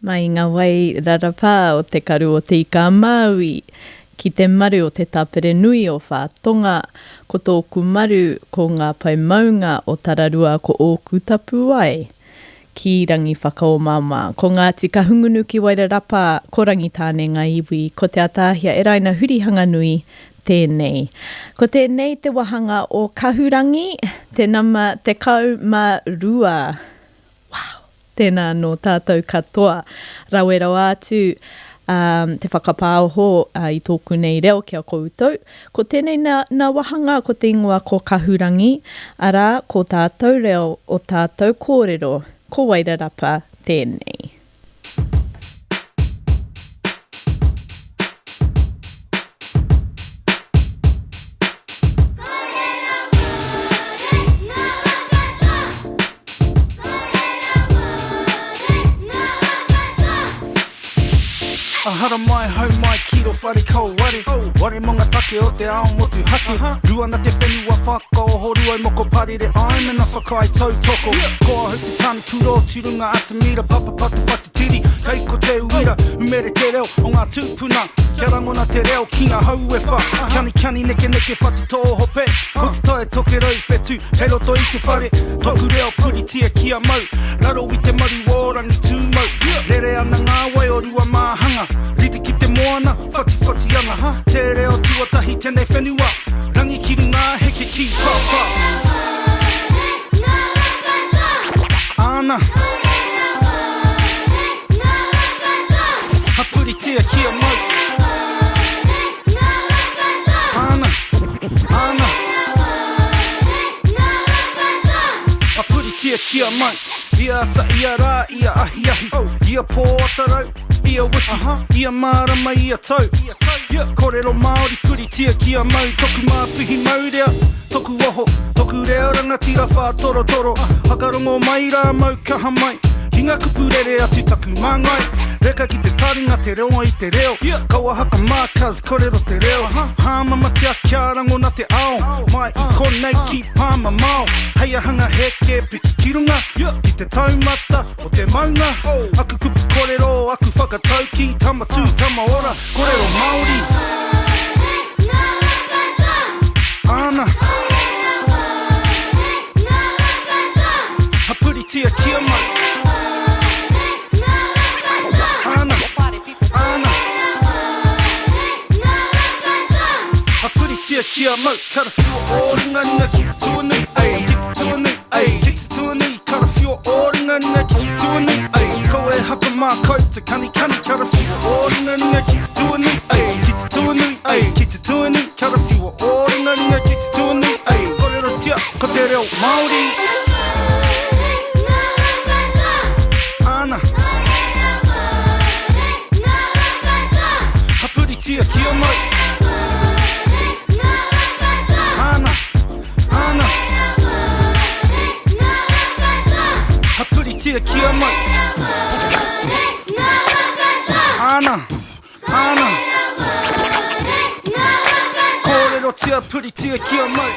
Mai ngā wai rarapa o te karu o te ika Māui, ki te maru o te tāpere nui o whātonga, ko tōku maru ko ngā paimaunga o tararua ko ōku tapu ai. Ki rangi whakaomama, ko ngā tika hungunu ki Wairarapa, ko rangi tāne ngā iwi, ko te atahia e raina hurihanga nui, tēnei. Ko tēnei te wahanga o kahurangi, te nama te kau ma rua. Wow! Tēnā no tātou katoa. Rawera atu, te whakapāoho i tōku nei reo kia koutou. Ko tēnei nā wahanga ko te ingoa ko kahurangi, ara ko tātou reo o tātou kōrero, ko Wairarapa tēnei. Ahara mai, hau mai, kiro, whare kau, ware Ware monga take o te ao motu hake Rua na te whenua whakaoho, rua i moko parire ai Mena whakai tau toko Koa hu te tani kuro, tirunga atamira Papa patu whatitiri, kei ko te uira Umere te reo, o ngā tūpuna Kia rangona te reo, ki ngā hau e wha Kiani kiani neke neke whatito hope Ko te tae toke rau whetu, hei roto i te whare Toku reo puri tia kia mau Raro i te maru o rangi tūmau Rere ana ngā wai o rua māhanga Rite ki te moana, whati anga Te reo tuatahi tēnei whenua Rangi ki runga heke ki papa Ana Hapuri tia kia mau Ana Hapuri tia kia mau Ia ata, ia rā, ia ahi Ia pō atarau Ia wiki, ia marama, ia tau Kōrero Māori puri tia kia mau Toku māpihi maurea, toku oho Toku reo rangatira whātoro Hakarongo mai rā mau kaha mai Hinga kupurere atu taku māngai Reka ki te taringa te reo i te reo Kaua haka mākaz kōrero te reo Hāmama tia kia rangona te ao Mai i konei ki pāma mao Hei ahanga heke piki ki runga Ki te taumata o te maunga Aku kupu kōrero, aku whakatau ki tamatu, tamaora Kōrero Māori Ana Hapuri tia kia mai Tia kia mau, kara whio o ringa ringa ki te tuanui, ai Ki te tuanui, ai Ki te tuanui, kara whio o ringa ringa ki te tuanui, ai Ko e haka mā kau te kani, kara whio o ringa ringa ki te tuanui, ai Ki te tuanui, ai Ki te tuanui, kara whio o ringa ringa ki te tuanui, ai Kōrero tia, ko te reo Māori Ana Hapuri tia kia mau Tia kia mai Ana Kōrero tia puri tia kia mai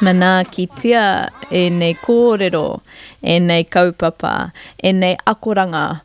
Mana ki tia e nei kōrero, e nei kaupapa, e nei akoranga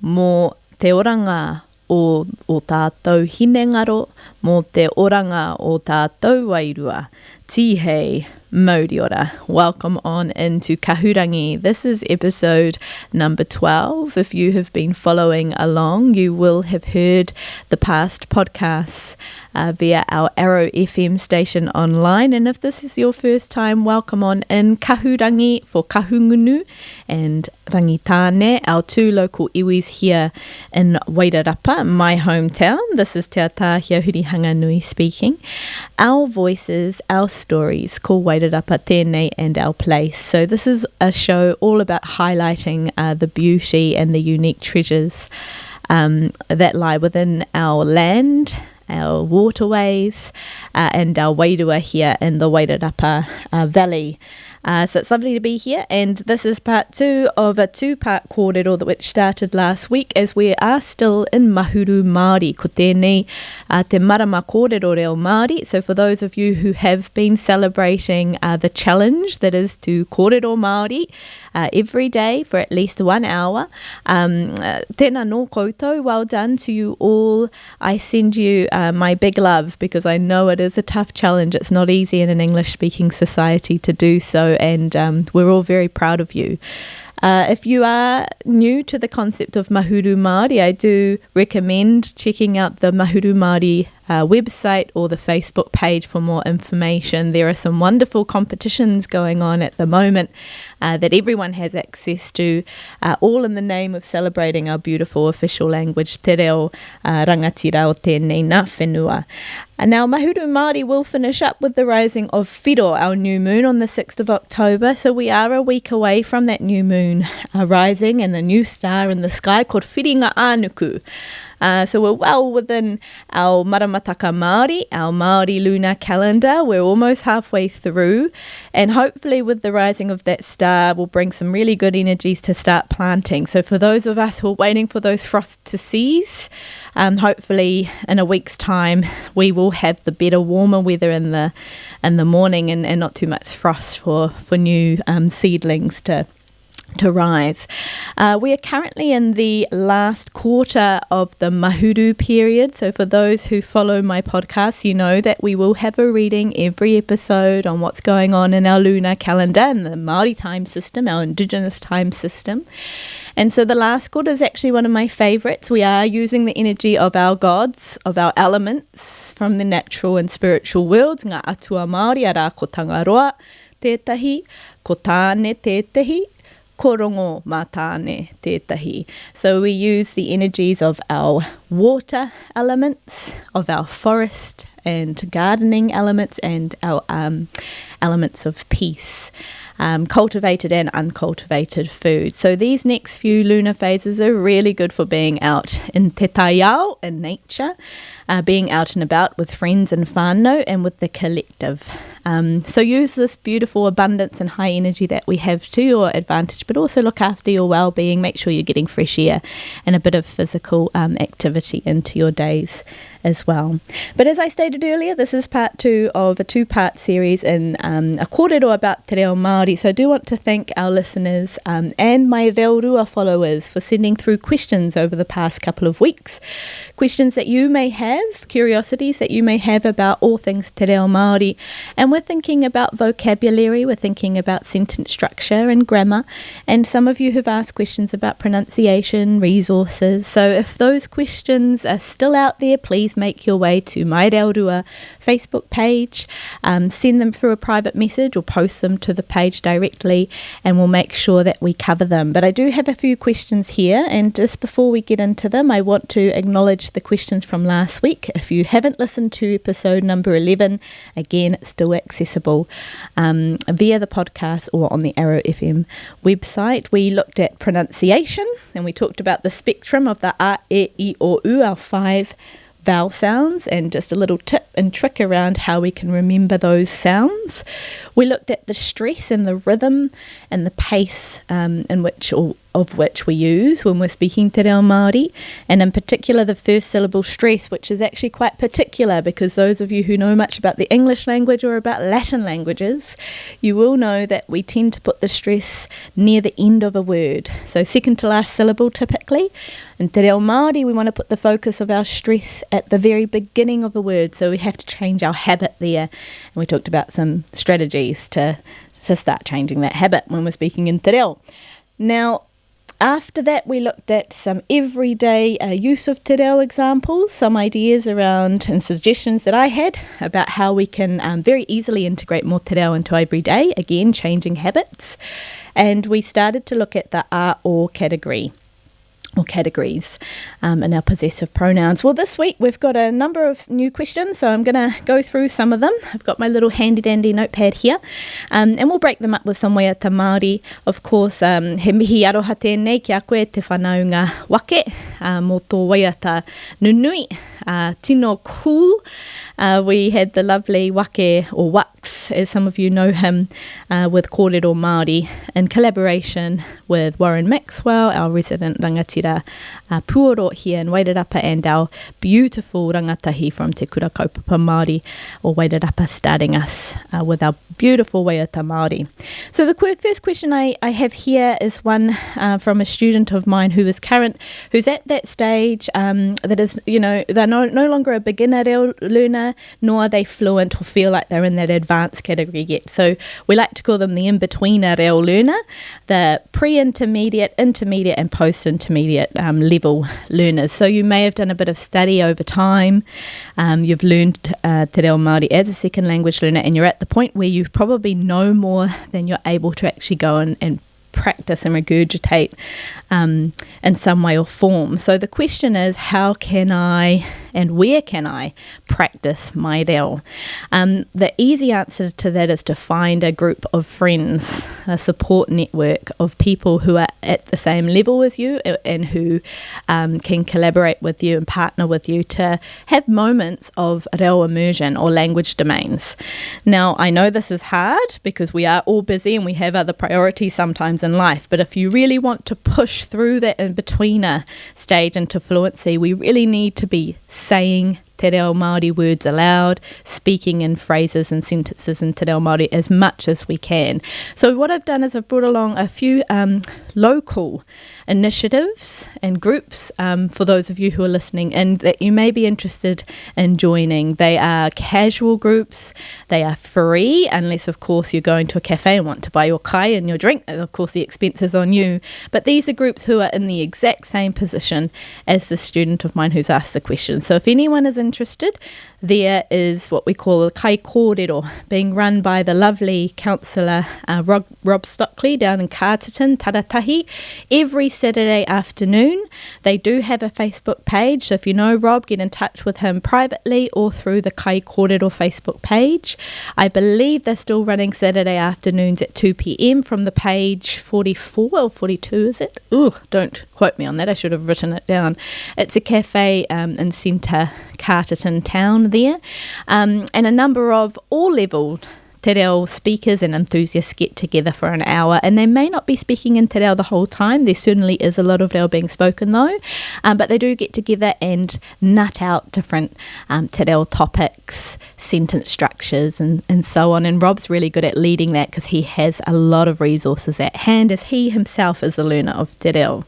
mō te oranga o tātou hinengaro, mō te oranga o tātou wairua. Tihei Mauri ora. Welcome on into Kahurangi. This is episode number 12. If you have been following along, you will have heard the past podcasts via our Arrow FM station online. And if this is your first time, welcome on in Kahurangi for Kahungunu and Rangitane, our two local iwis here in Wairarapa, my hometown. This is Te Atahia Hurihanga Nui speaking. Our voices, our stories, ko Wairarapa tēnei and our place. So this is a show all about highlighting the beauty and the unique treasures that lie within our land, our waterways, and our wairua here in the Wairarapa Valley. So it's lovely to be here, and this is part 2 of a 2-part kōrero which started last week, as we are still in Mahuru Māori, ko tēnei te marama kōrero reo Māori. So for those of you who have been celebrating the challenge that is to kōrero Māori every day for at least 1 hour, tēnā nō koutou, well done to you all. I send you my big love, because I know it is a tough challenge. It's not easy in an English-speaking society to do so, and we're all very proud of you. If you are new to the concept of Mahuru Māori, I do recommend checking out the Mahuru Māori website or the Facebook page for more information. There are some wonderful competitions going on at the moment that everyone has access to, all in the name of celebrating our beautiful official language, te reo rangatira o tēnei ngā whenua. Now, Mahuru Māori will finish up with the rising of Whiro, our new moon, on the 6th of October. So we are a week away from that new moon rising and a new star in the sky called Whiringa Ānuku. So we're well within our Maramataka Māori, our Māori lunar calendar. We're almost halfway through, and hopefully with the rising of that star will bring some really good energies to start planting. So for those of us who are waiting for those frosts to cease, hopefully in a week's time we will have the better, warmer weather in the morning, and not too much frost for new seedlings to rise. We are currently in the last quarter of the Mahuru period. So for those who follow my podcast, you know that we will have a reading every episode on what's going on in our lunar calendar and the Māori time system, our Indigenous time system. And so the last quarter is actually one of my favourites. We are using the energy of our gods, of our elements from the natural and spiritual worlds. Ngā atua Māori ara ko Tangaroa tētahi, ko tāne tētahi, korongo mā tāne tētahi. So we use the energies of our water elements, of our forest and gardening elements, and our elements of peace, cultivated and uncultivated food. So these next few lunar phases are really good for being out in te taiao, in nature, being out and about with friends and whānau, and with the collective. So use this beautiful abundance and high energy that we have to your advantage, but also look after your well-being. Make sure you're getting fresh air and a bit of physical activity into your days as well. But as I stated earlier, this is part 2 of a 2-part series in a kōrero about te reo Māori. So I do want to thank our listeners and my Reo Rua followers for sending through questions over the past couple of weeks. Questions that you may have, curiosities that you may have about all things te reo Māori. And we're thinking about vocabulary, we're thinking about sentence structure and grammar, and some of you have asked questions about pronunciation, resources. So if those questions are still out there, please make your way to my Reo Rua Facebook page, send them through a private message or post them to the page directly, and we'll make sure that we cover them. But I do have a few questions here, and just before we get into them, I want to acknowledge the questions from last week. If you haven't listened to episode number 11, again, it's still accessible via the podcast or on the Arrow FM website. We looked at pronunciation, and we talked about the spectrum of the A, E, I, O, U, our 5 vowel sounds, and just a little tip and trick around how we can remember those sounds. We looked at the stress and the rhythm and the pace of which we use when we're speaking te reo Māori, and in particular the first syllable stress, which is actually quite particular, because those of you who know much about the English language or about Latin languages, you will know that we tend to put the stress near the end of a word, so second to last syllable typically. In te reo Māori, we want to put the focus of our stress at the very beginning of a word, so we have to change our habit there, and we talked about some strategies to start changing that habit when we're speaking in te reo. Now, after that, we looked at some everyday use of te reo examples, some ideas around and suggestions that I had about how we can very easily integrate more te reo into everyday, again, changing habits. And we started to look at the a, or category, or categories in our possessive pronouns. Well, this week we've got a number of new questions, so I'm going to go through some of them. I've got my little handy-dandy notepad here, and we'll break them up with some waiata Māori. Of course, he mihi aroha tēnei ki a koe te whanaunga wake, mō tō waiata nunui, tino cool. We had the lovely wake, or Mix, as some of you know him, with Kōrero Māori, in collaboration with Warren Maxwell, our resident rangatira puoro here in Wairarapa, and our beautiful rangatahi from Te Kura Kaupapa Māori, or Wairarapa, starting us with our beautiful Waiata Māori. So the first question I have here is one from a student of mine who's at that stage that is, they're no longer a beginner reo learner, nor are they fluent or feel like they're in that advanced category yet. So we like to call them the in-betweener reo learner, the pre-intermediate, intermediate and post-intermediate level learners. So you may have done a bit of study over time, you've learned Te Reo Māori as a second language learner, and you're at the point where you probably know more than you're able to actually go and practice and regurgitate in some way or form. So the question is, how can I and where can I practice my reo? The easy answer to that is to find a group of friends, a support network of people who are at the same level as you and who can collaborate with you and partner with you to have moments of reo immersion or language domains. Now, I know this is hard because we are all busy and we have other priorities sometimes in life, but if you really want to push through that in-betweener stage into fluency, we really need to be saying Te Reo Māori words aloud, speaking in phrases and sentences in Te Reo Māori as much as we can. So what I've done is I've brought along a few local initiatives and groups for those of you who are listening and that you may be interested in joining. They are casual groups, they are free, unless of course you're going to a cafe and want to buy your kai and your drink, and of course the expense is on you. But these are groups who are in the exact same position as the student of mine who's asked the question. So if anyone is interested, there is what we call a kai kōrero, being run by the lovely counsellor Rob Stockley down in Kātatin, Taratahi, every Saturday afternoon. They do have a Facebook page, so if you know Rob, get in touch with him privately or through the Kai Kōrero Facebook page. I believe they're still running Saturday afternoons at 2 p.m. from the page 44 or 42, is it? Ooh, don't quote me on that, I should have written it down. It's a cafe in centre Kātatin town there, and a number of all-level Te Reo speakers and enthusiasts get together for an hour, and they may not be speaking in Te Reo the whole time. There certainly is a lot of Reo being spoken though, but they do get together and nut out different Te Reo topics, sentence structures and so on, and Rob's really good at leading that because he has a lot of resources at hand as he himself is a learner of Te Reo.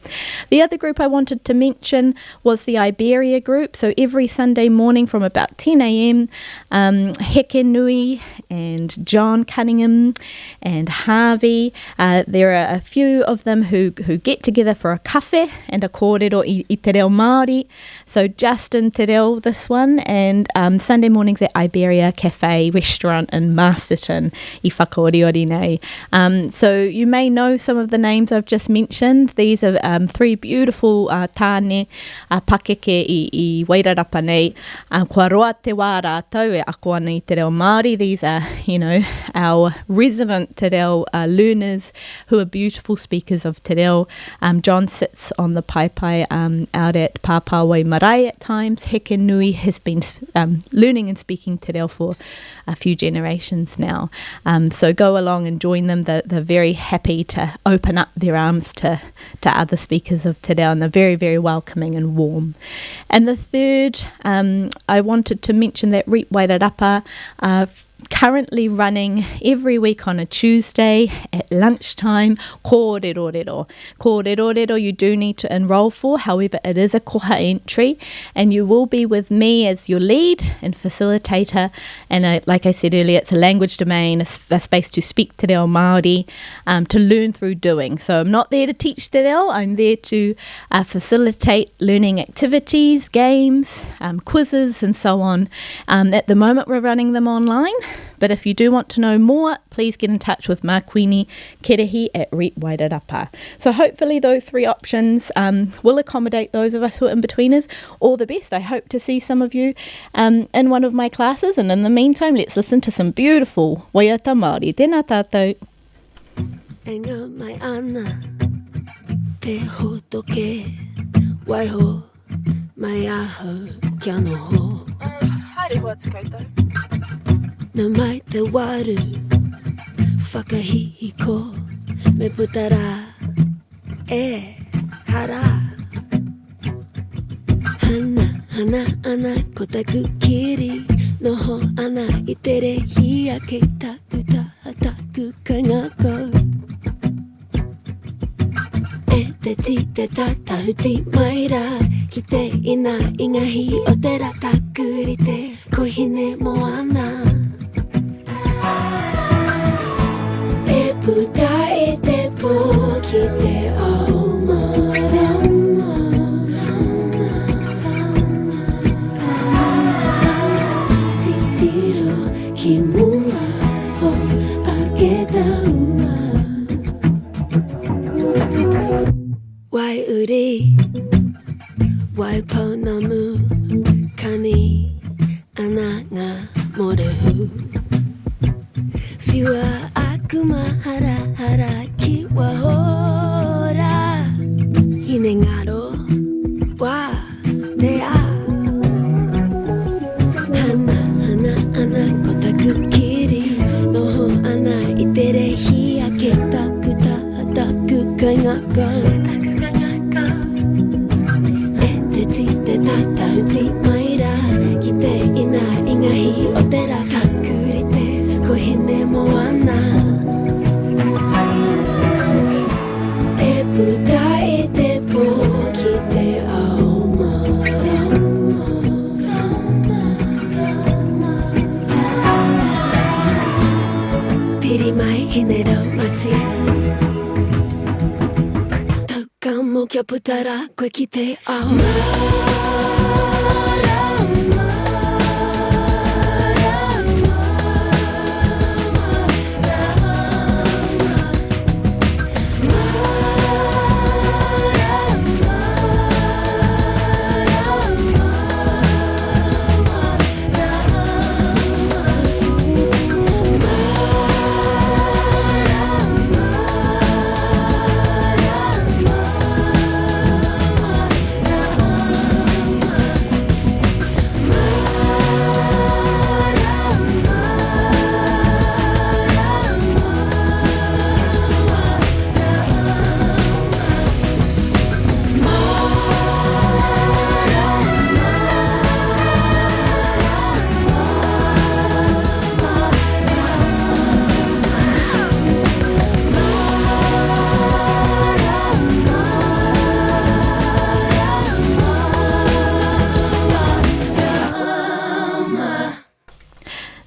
The other group I wanted to mention was the Iberia group. So every Sunday morning from about 10 a.m, Heke Nui and John Cunningham and Harvey, there are a few of them who get together for a kawhe and a kōrero i Te Reo Māori. So Justin Te Reo, this one, and Sunday mornings at Iberia Cafe Restaurant in Masterton i whakaoriori nei. So you may know some of the names I've just mentioned. These are three beautiful tāne pakeke i Wairarapa nei. Kua roa te wā rātau e ako ana i Te Reo Māori. These are, our resident Te Reo learners who are beautiful speakers of Te Reo. John sits on the paipai out at Pāpāwai Marae at times. Heke Nui has been learning and speaking Te Reo for a few generations now. So go along and join them. They're very happy to open up their arms to other speakers of Te Reo, and they're very, very welcoming and warm. And the third, I wanted to mention that Reap Wairarapa currently running every week on a Tuesday at lunchtime, kōrero. Kōrero you do need to enrol for, however it is a koha entry, and you will be with me as your lead and facilitator, and like I said earlier, it's a language domain, a space to speak Te Reo Māori, to learn through doing. So I'm not there to teach Te Reo, I'm there to facilitate learning activities, games, quizzes and so on. At the moment we're running them online, but if you do want to know more, please get in touch with Makwini Kerehi at Reap Wairarapa. So hopefully those three options will accommodate those of us who are in-betweeners. All the best. I hope to see some of you in one of my classes, and in the meantime, let's listen to some beautiful Waiata Māori. Tēnā tātou. Enga mai ana te hotoke waiho mai aho kia no ho. Haere hoa te koutou. no mai te waru whakahihiko me putara e hara hana hana ana ko taku kiri noho ana i tere hia ke taku taku kangako e te ti te tata huti maira ki te ina ingahi o te ratakuri te kohine moana e puta e te po ki te ao marama titiro ki mua ho aketa ua wai uri wai pounamu kani ana ngā morehu whiua akuma hara hara ki wahora hine ngaro wa te a hana hana ana ko taku kiri noho ana i tere hia ke taku taku kangako e te ti te tata huti maira ki te ina ingahi o te ratakuri te kohine moana e puta e te po ki te ao marama piri mai hine rau mati tauka mo kia putara koe ki te ao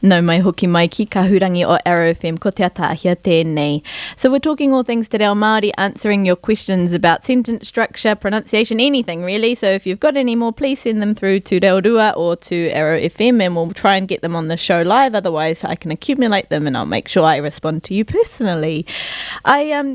Nau mai hoki mai ki kahurangi o Arrow FM ko te atahia tēnei. So we're talking all things Te Reo Māori, answering your questions about sentence structure, pronunciation, anything really. So if you've got any more, please send them through to Reo Rua or to Arrow FM and we'll try and get them on the show live. Otherwise, I can accumulate them and I'll make sure I respond to you personally.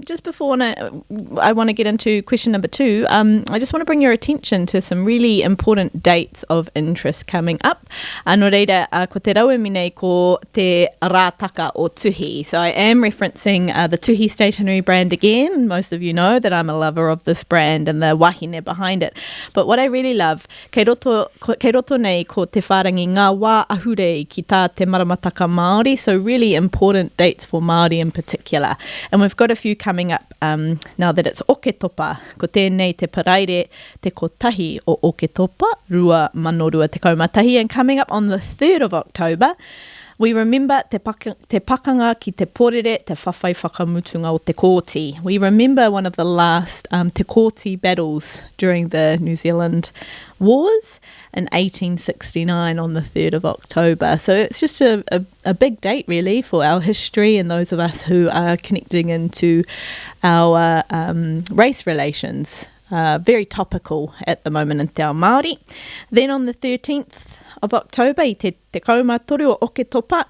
Just before I want to get into question number 2, I just want to bring your attention to some really important dates of interest coming up. Anō reira, ko te rauemi nei ko te rātaka o Tuhi. So I am referencing the Tuhi stationery brand again. Most of you know that I'm a lover of this brand and the wahine behind it. But what I really love, kei roto nei ko te whārangi ngā wā ahure ki tā te maramataka Māori. So really important dates for Māori in particular. And we've got a few coming up now that it's Oketopa. Ko tēnei te paraire te kotahi o Oketopa, rua manorua te kaumatahi. And coming up on the 3rd of October, we remember te pakanga ki te porere, te whawhai whakamutunga o te kōti. We remember one of the last te kōti battles during the New Zealand Wars in 1869 on the 3rd of October. So it's just a big date really for our history and those of us who are connecting into our race relations. Very topical at the moment in Te Ao Māori. Then on the 13th of October, i te kaumatoru o Oketopa,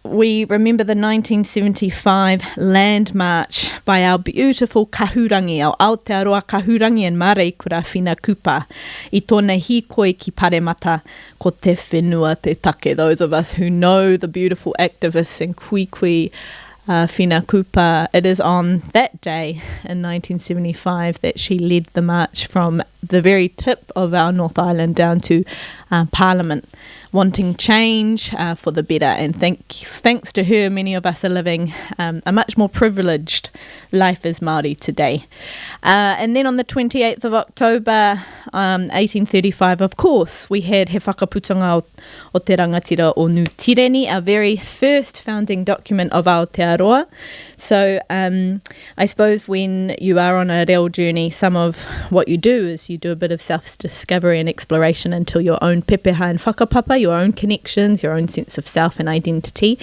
we remember the 1975 land march by our beautiful kahurangi, our Aotearoa kahurangi and Māreikura Whina Kupa, i tōna hīkoi ki Paremata ko te whenua te take. Those of us who know the beautiful activists and kuikui Whina Kupa, it is on that day in 1975 that she led the march from the very tip of our North Island down to Parliament, wanting change for the better. And thanks to her, many of us are living a much more privileged life as Māori today. And then on the 28th of October, 1835, of course, we had He Whakaputanga o Te Rangatira o Nutireni, our very first founding document of Aotearoa. So I suppose when you are on a reo journey, some of what you do is you do a bit of self-discovery and exploration into your own pepeha and whakapapa, your own connections, your own sense of self and identity.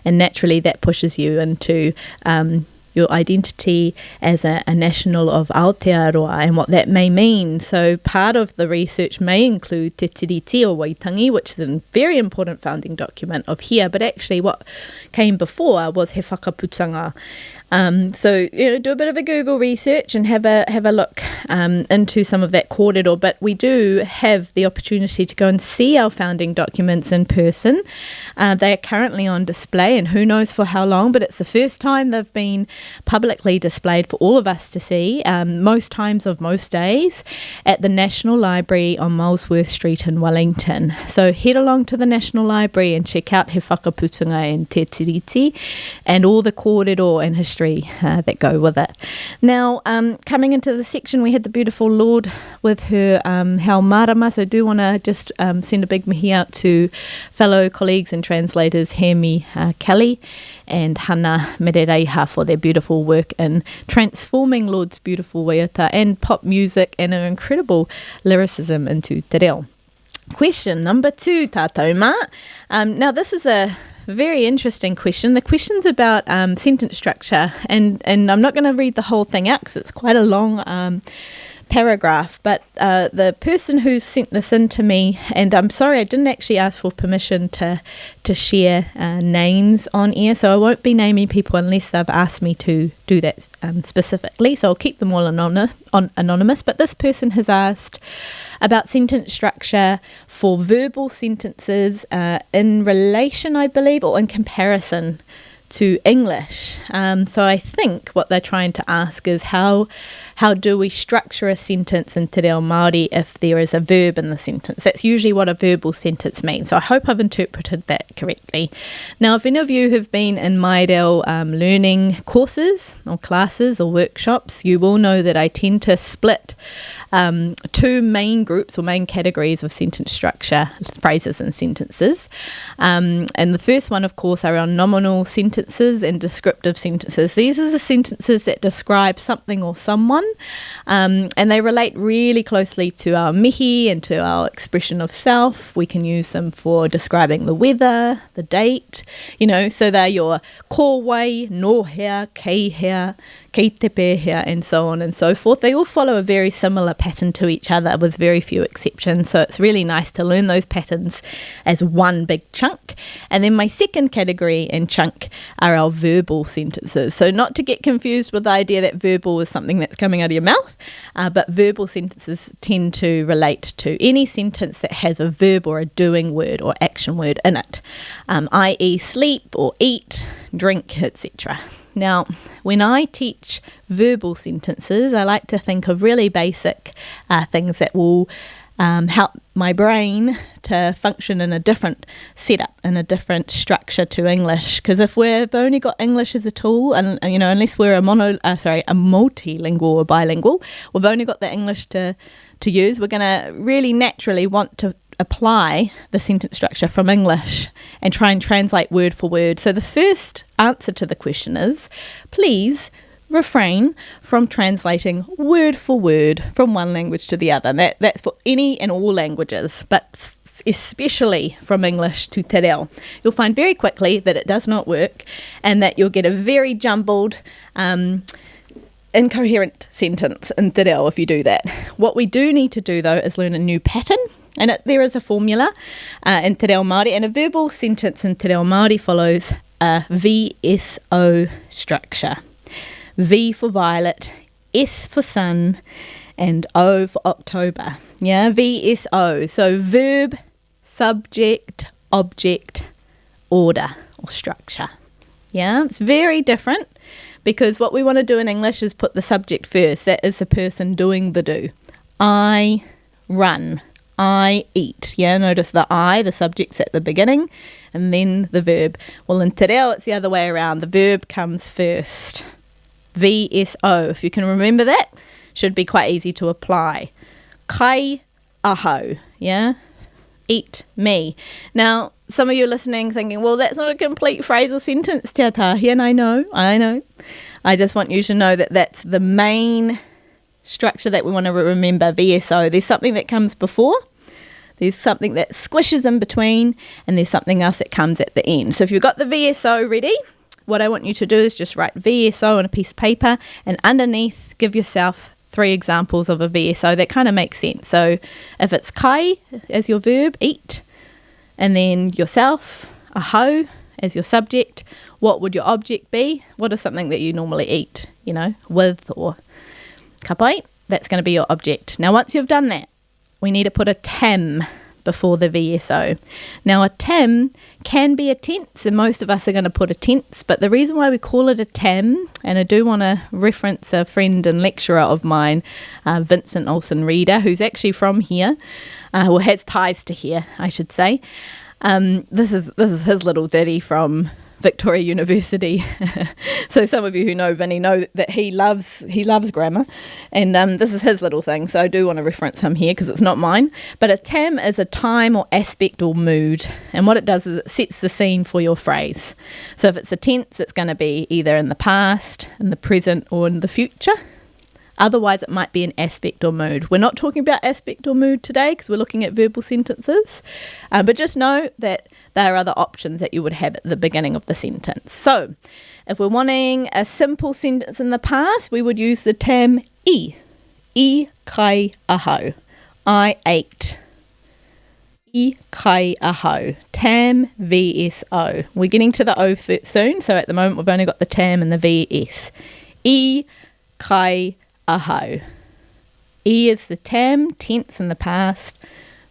And naturally that pushes you into your identity as a national of Aotearoa and what that may mean. So part of the research may include Te Tiriti o Waitangi, which is a very important founding document of here, but actually what came before was He Whakaputanga. So do a bit of a Google research and have a look into some of that kōrero, but we do have the opportunity to go and see our founding documents in person. They are currently on display, and who knows for how long, but it's the first time they've been publicly displayed for all of us to see, most times of most days, at the National Library on Molesworth Street in Wellington. So head along to the National Library and check out He Whakaputanga and Te Tiriti and all the kōrero and history that go with it. Now, coming into the section, we had the beautiful Lord with her Hau Marama, so I do want to just send a big mihi out to fellow colleagues and translators Hemi Kelly and Hana Merereiha for their beautiful work in transforming Lord's beautiful waiata and pop music and an incredible lyricism into te reo. Question number 2, tātou mā. Now, this is a very interesting question. The question's about sentence structure, and I'm not going to read the whole thing out because it's quite a long paragraph, but the person who sent this in to me, and I'm sorry I didn't actually ask for permission to share names on air, so I won't be naming people unless they've asked me to do that specifically, so I'll keep them all anonymous, but this person has asked about sentence structure for verbal sentences in relation, I believe, or in comparison to English. So I think what they're trying to ask is how do we structure a sentence in te reo Māori if there is a verb in the sentence? That's usually what a verbal sentence means. So I hope I've interpreted that correctly. Now, if any of you have been in my reo learning courses or classes or workshops, you will know that I tend to split two main groups or main categories of sentence structure, phrases and sentences. And the first one, of course, are our nominal sentences and descriptive sentences. These are the sentences that describe something or someone, and they relate really closely to our mihi and to our expression of self. We can use them for describing the weather, the date, so they're your ko wai, no hea, kei hea, kei te pēhea, and so on and so forth. They all follow a very similar pattern to each other with very few exceptions, so it's really nice to learn those patterns as one big chunk. And then my second category and chunk are our verbal sentences. So not to get confused with the idea that verbal is something that's coming out of your mouth, but verbal sentences tend to relate to any sentence that has a verb or a doing word or action word in it, i.e. sleep or eat, drink, etc. Now, when I teach verbal sentences, I like to think of really basic things that will help my brain to function in a different setup, in a different structure to English. Because if we've only got English as a tool, and unless we're a multilingual or bilingual, we've only got the English to use, we're going to really naturally want to apply the sentence structure from English and try and translate word for word. So the first answer to the question is, please refrain from translating word for word from one language to the other. That's for any and all languages, but especially from English to te reo. You'll find very quickly that it does not work and that you'll get a very jumbled, incoherent sentence in te reo if you do that. What we do need to do, though, is learn a new pattern. And there is a formula in te reo Māori, and a verbal sentence in te reo Māori follows a VSO structure. V for violet, S for sun, and O for October. Yeah, VSO. So verb, subject, object, order or structure. Yeah, it's very different because what we want to do in English is put the subject first. That is the person doing the do. I run. I eat. Yeah, notice the I, the subject's at the beginning, and then the verb. Well, in te reo, it's the other way around. The verb comes first. VSO. If you can remember that, should be quite easy to apply. Kai aho. Yeah? Eat me. Now, some of you are listening thinking, well, that's not a complete phrasal sentence, te atahi, and I know. I just want you to know that that's the main structure that we want to remember, VSO. There's something that comes before, there's something that squishes in between, and there's something else that comes at the end. So if you've got the VSO ready, what I want you to do is just write VSO on a piece of paper, and underneath give yourself 3 examples of a VSO that kind of makes sense. So if it's kai as your verb, eat, and then yourself, aho, as your subject, what would your object be? What is something that you normally eat, with or kapai? That's going to be your object. Now, once you've done that, we need to put a tam before the VSO. Now, a tam can be a tense, and most of us are going to put a tense, but the reason why we call it a tam, and I do want to reference a friend and lecturer of mine, Vincent Olsen Reader, who's actually from here, or has ties to here, I should say. This is his little ditty from Victoria University. So some of you who know Vinny know that he loves grammar, and this is his little thing, so I do want to reference him here because it's not mine. But a tam is a time or aspect or mood, and what it does is it sets the scene for your phrase. So if it's a tense, it's going to be either in the past, in the present, or in the future. Otherwise, it might be an aspect or mood. We're not talking about aspect or mood today because we're looking at verbal sentences. But just know that there are other options that you would have at the beginning of the sentence. So if we're wanting a simple sentence in the past, we would use the tam I. I kai aho. I ate. I kai aho. Tam VSO. We're getting to the O soon, so at the moment we've only got the tam and the VS. I kai aho. E is the tam, tense in the past,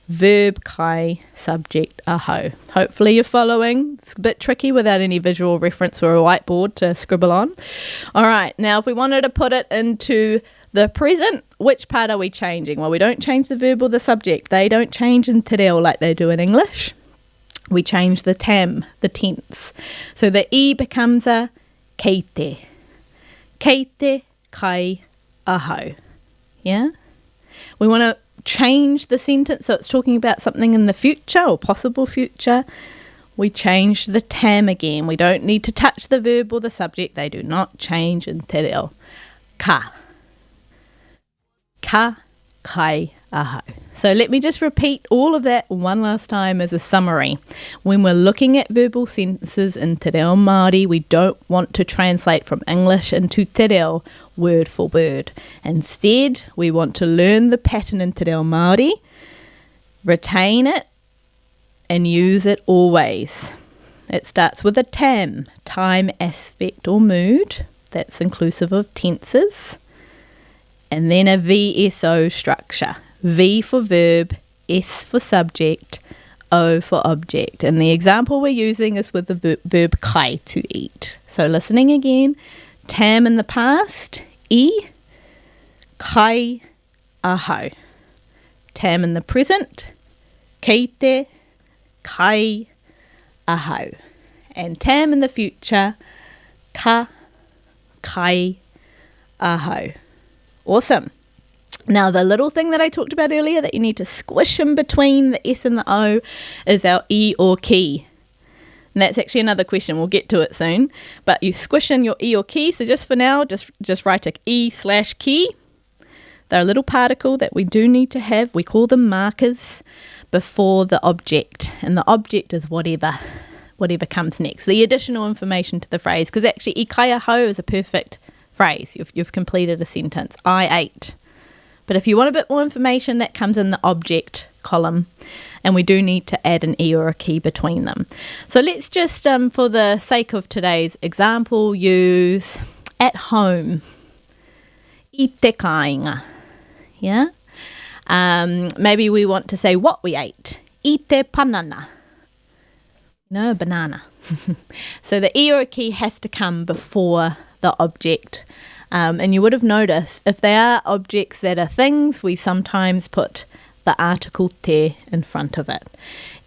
verb kai, subject aho. Hopefully you're following. It's a bit tricky without any visual reference or a whiteboard to scribble on. All right, now if we wanted to put it into the present, which part are we changing? Well, we don't change the verb or the subject. They don't change in te reo like they do in English. We change the tam, the tense. So the E becomes a keite. Keite kai aho. Yeah? We want to change the sentence so it's talking about something in the future or possible future. We change the tam again. We don't need to touch the verb or the subject. They do not change in te reo. Ka. Ka kai aho. So let me just repeat all of that one last time as a summary. When we're looking at verbal sentences in te reo Māori, we don't want to translate from English into te reo word for word. Instead, we want to learn the pattern in te reo Māori, retain it, and use it always. It starts with a tam, time, aspect or mood. That's inclusive of tenses. And then a VSO structure. V for verb, S for subject, O for object. And the example we're using is with the verb kai, to eat. So listening again, tam in the past, I, kai aho. Tam in the present, keite, kai aho. And tam in the future, ka, kai aho. Awesome. Now, the little thing that I talked about earlier that you need to squish in between the S and the O is our E or ki. And that's actually another question. We'll get to it soon. But you squish in your E or ki. So just for now, just write a E/ki. They're a little particle that we do need to have. We call them markers before the object. And the object is whatever comes next. The additional information to the phrase. Because actually, I kai aho is a perfect phrase. You've completed a sentence. I ate. But if you want a bit more information, that comes in the object column, and we do need to add an E or a ki between them. So let's just, for the sake of today's example, use at home. I te kāinga. Yeah? Maybe we want to say what we ate. I te panana. No, banana. So the E or a ki has to come before the object And you would have noticed, if they are objects that are things, we sometimes put the article te in front of it.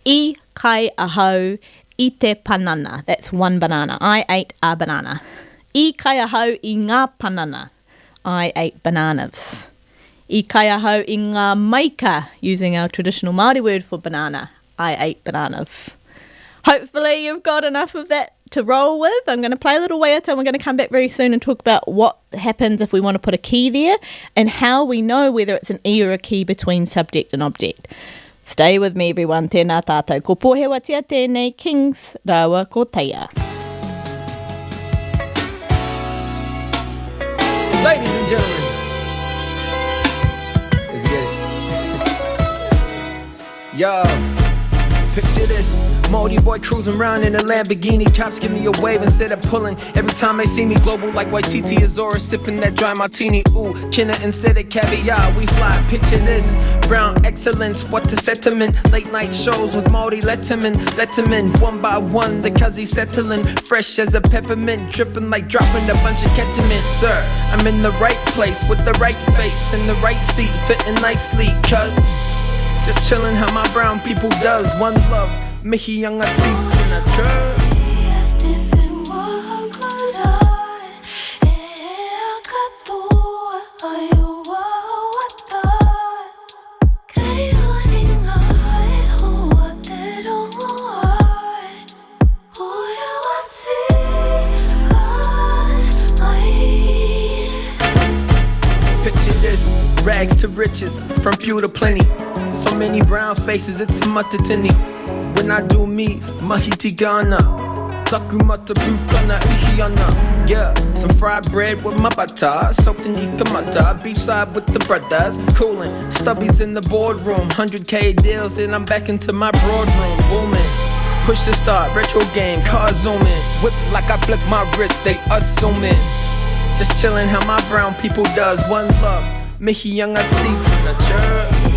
I kai ahau I te banana. That's one banana. I ate a banana. I kai ahau I ngā banana. I ate bananas. I kai ahau I ngā maika, using our traditional Māori word for banana. I ate bananas. Hopefully you've got enough of that to roll with. I'm going to play a little waiata and we're going to come back very soon and talk about what happens if we want to put a key there and how we know whether it's an e or a key between subject and object. Stay with me, everyone. Tēnā tātou. Ko pōhewatia tēnei Kings Rawa ko Teia. Ladies and gentlemen, let's get it. Yo, picture this. Moldy boy cruising around in a Lamborghini. Cops give me a wave instead of pulling. Every time they see me, global like Waititi Azora, sipping that dry martini. Ooh, Kenna instead of caviar. We fly, picture this. Brown excellence, what the sentiment. Late night shows with Moldy Letterman. One by one, the cuzzy settling. Fresh as a peppermint, dripping like dropping a bunch of ketamine. Sir, I'm in the right place with the right face in the right seat, fitting nicely. Cuz just chilling how my brown people does. One love. Mihi young a teeth in a church. Picture this, rags to riches, from few to plenty. So many brown faces, it's a matatini. When I do me, mahiti gana. Takumata bukana ihiana. Yeah, some fried bread with my butter. Soaked in ikamata. B-side with the brothers. Coolin', stubbies in the boardroom. 100K deals, and I'm back into my broadroom. Booming. Push to start, retro game, car zooming. Whip like I flick my wrist, they assuming. Just chillin' how my brown people does. One love, mihi young ati na church.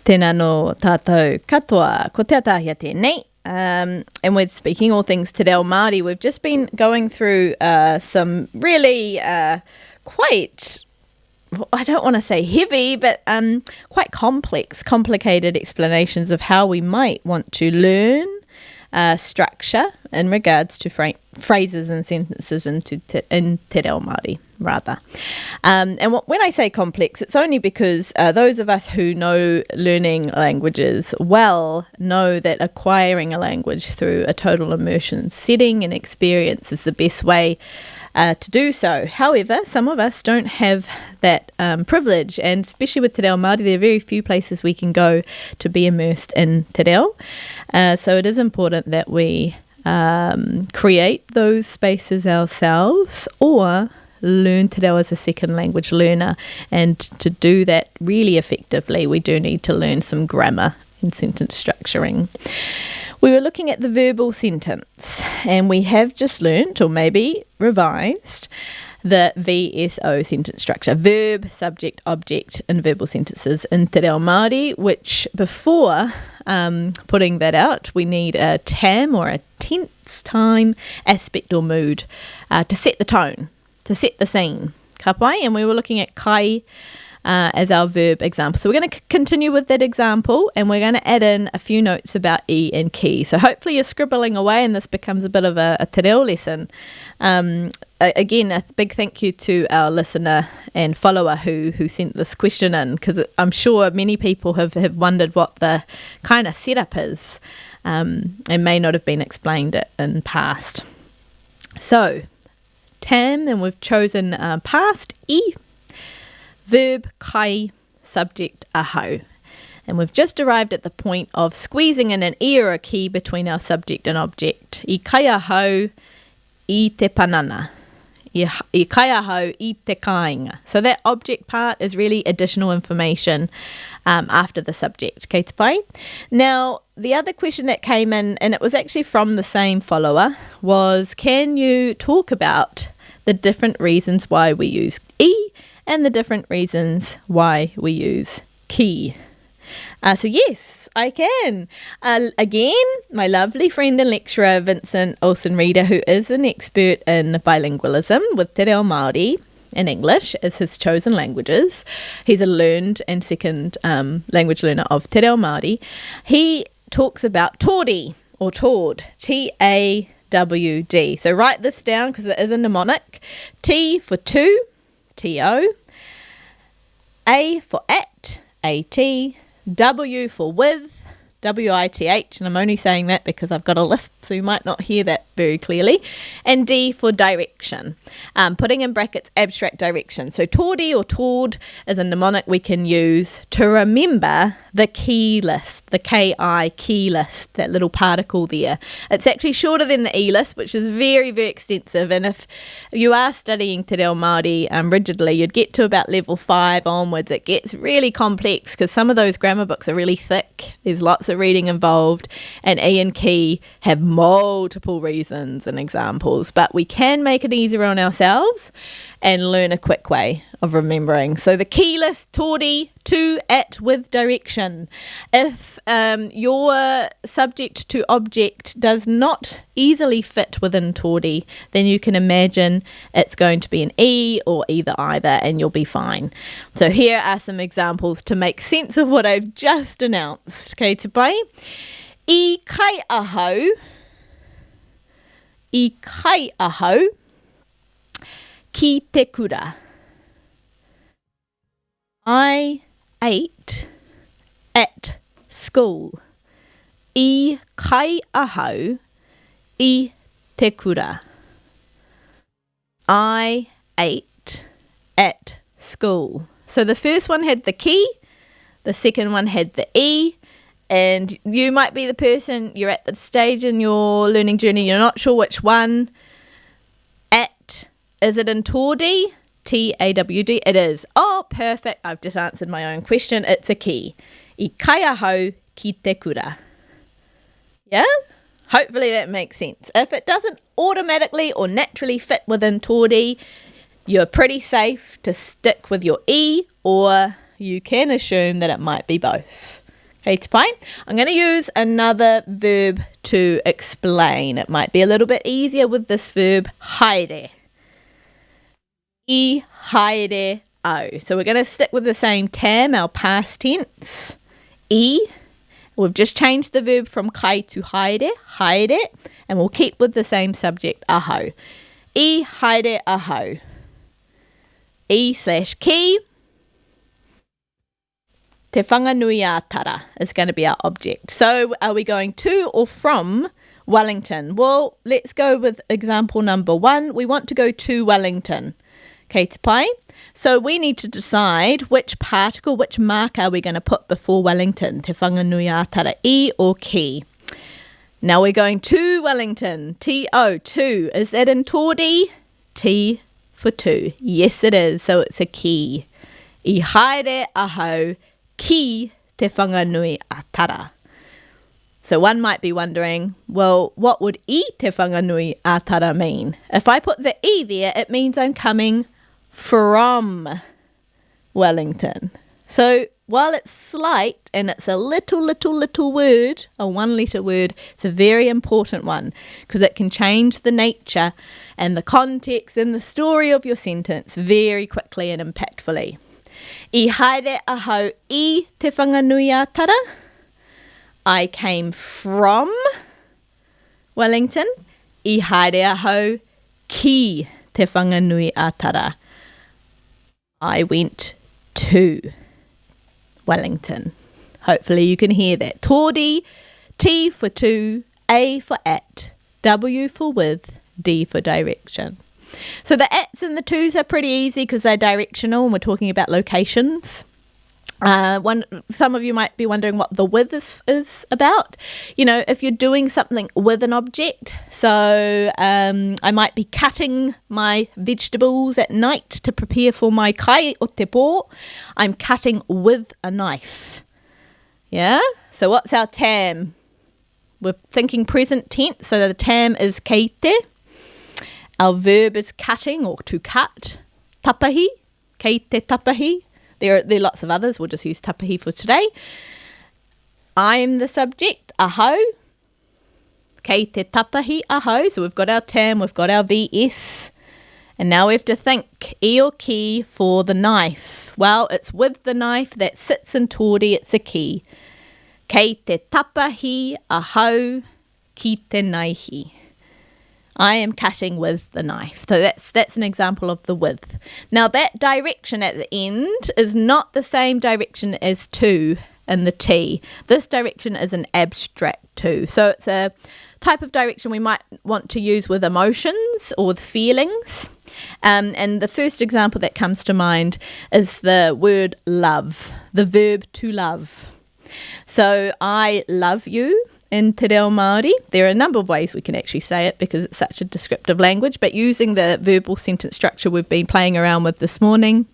Tēnā no tātou katoa, ko te atahia tēnei. And we're speaking all things Te Reo Māori. We've just been going through some really quite, I don't want to say heavy, but quite complicated explanations of how we might want to learn structure in regards to phrases and sentences in Te Reo Māori, rather. And when I say complex, it's only because those of us who know learning languages well know that acquiring a language through a total immersion setting and experience is the best way to do so. However, some of us don't have that privilege, and especially with Te Reo Māori, there are very few places we can go to be immersed in Te Reo. So it is important that we create those spaces ourselves or learn Te Reo as a second language learner. And to do that really effectively, we do need to learn some grammar and sentence structuring. We were looking at the verbal sentence, and we have just learnt, or maybe revised, the VSO sentence structure: verb, subject, object in verbal sentences in Te Reo Māori, which before putting that out, we need a TAM, or a tense, time, aspect or mood, to set the tone, to set the scene. Ka pai, and we were looking at kai as our verb example. So we're going to continue with that example, and we're going to add in a few notes about e and ki. So hopefully you're scribbling away and this becomes a bit of a te reo lesson. Again, a big thank you to our listener and follower who sent this question in, because I'm sure many people have wondered what the kind of setup is and may not have been explained it in past. So, tam, and we've chosen past I, verb kai, subject ahau. And we've just arrived at the point of squeezing in an e or a ki between our subject and object. I kai ahau, I te panana. I kai ahau, I te kāinga. So that object part is really additional information after the subject. Kei te pai. Now, the other question that came in, and it was actually from the same follower, was can you talk about the different reasons why we use I and the different reasons why we use ki? So yes, I can. Again, my lovely friend and lecturer, Vincent Olsen-Reader, who is an expert in bilingualism with Te Reo Māori and English as his chosen languages. He's a learned and second language learner of Te Reo Māori. He talks about tōdi or tōd, T-A-W-D. So write this down because it is a mnemonic. T for to, T-O. A for at, A-T. W for with, W-I-T-H, and I'm only saying that because I've got a lisp, so you might not hear that very clearly. And D for direction, putting in brackets abstract direction. So tōdi or tōd is a mnemonic we can use to remember the key list, the K-I key list, that little particle there. It's actually shorter than the E list, which is very, very extensive. And if you are studying Te Reo Māori rigidly, you'd get to about level 5 onwards. It gets really complex because some of those grammar books are really thick. There's lots of reading involved, and E and key have multiple reasons and examples, but we can make it easier on ourselves and learn a quick way of remembering. So the key list, tōdi, to, at, with, direction. If your subject to object does not easily fit within tōdi, then you can imagine it's going to be an E or either, and you'll be fine. So here are some examples to make sense of what I've just announced. Kei te pai. I kai ahau. I kai ahau. Ki te kura. I ate at school. I kai ahau I te kura. I ate at school. So the first one had the ki, the second one had the E, and you might be the person, you're at the stage in your learning journey, you're not sure which one. At, is it in tōdi? T-A-W-D, it is. Oh, perfect. I've just answered my own question. It's a ki. I kai ahau ki te kura. Yeah? Hopefully that makes sense. If it doesn't automatically or naturally fit within tōdi, you're pretty safe to stick with your E, or you can assume that it might be both. Okay, te pai. I'm going to use another verb to explain. It might be a little bit easier with this verb, haere. I haere au. So we're going to stick with the same tam, our past tense. I. We've just changed the verb from kai to haere, haere, and we'll keep with the same subject, ahau. I haere ahau. I/ki. Te whanganui-a-tara is going to be our object. So are we going to or from Wellington? Well, let's go with example number 1. We want to go to Wellington. Kei te pai. So we need to decide which particle, which mark are we going to put before Wellington? Te whanganui-a-tara, I or ki? Now we're going to Wellington. T-O, to. Is that in tōdi? T for to. Yes, it is. So it's a ki. I haere ahau ki te whanganui-a-tara. So one might be wondering, well, what would I te whanganui-a-tara mean? If I put the I there, it means I'm coming from Wellington. So while it's slight and it's a little word, a 1-letter word, it's a very important one because it can change the nature and the context and the story of your sentence very quickly and impactfully. I haere ahau I te whanganui-a-tara. I came from Wellington. I haere ahau ki te whanganui-a-tara. I went to Wellington. Hopefully you can hear that. Tōdi, T for to, A for at, W for with, D for direction. So the ats and the tus are pretty easy because they're directional and we're talking about locations. Some of you might be wondering what the with is about. You know, if you're doing something with an object, so I might be cutting my vegetables at night to prepare for my kai o te pō. I'm cutting with a knife. Yeah? So what's our tam? We're thinking present tense, so the tam is keite. Our verb is cutting or to cut. Tapahi, keite tapahi. There are lots of others. We'll just use tapahi for today. I'm the subject, ahau. Kei te tapahi ahau. So we've got our tam, we've got our VS. And now we have to think, e or ki for the knife. Well, it's with the knife that sits in tōri, it's a ki. Kei te tapahi ahau ki te naihi. I am cutting with the knife. So that's an example of the with. Now that direction at the end is not the same direction as to in the T. This direction is an abstract to. So it's a type of direction we might want to use with emotions or with feelings. And the first example that comes to mind is the word love, the verb to love. So I love you. In Te Reo Māori, there are a number of ways we can actually say it because it's such a descriptive language, but using the verbal sentence structure we've been playing around with this morning.